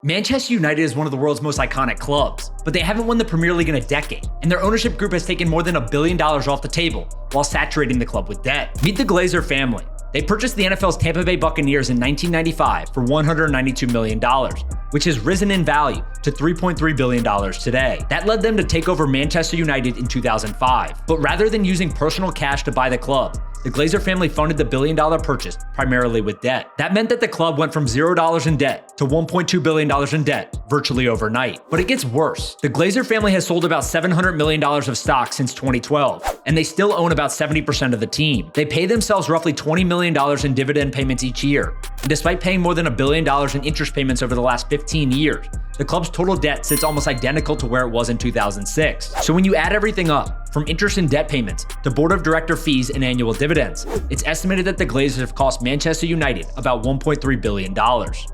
Manchester United is one of the world's most iconic clubs, but they haven't won the Premier League in a decade, and their ownership group has taken more than $1 billion off the table while saturating the club with debt. Meet the GLAZER family. They purchased the NFL's Tampa Bay Buccaneers in 1995 for $192 million, which has risen in value to $3.3 billion today. That led them to take over Manchester United in 2005. But rather than using personal cash to buy the club, the GLAZER family funded the billion-dollar purchase primarily with debt. That meant that the club went from $0 in debt to $1.2 billion in debt virtually overnight. But it gets worse. The GLAZER family has sold about $700 million of stock since 2012, and they still own about 70% of the team. They pay themselves roughly $20 million in dividend payments each year, and despite paying more than $1 billion in interest payments over the last 15 years, the club's total debt sits almost identical to where it was in 2006. So when you add everything up, from interest and debt payments to board of director fees and annual dividends, it's estimated that the GLAZERs have cost Manchester United about $1.3 billion.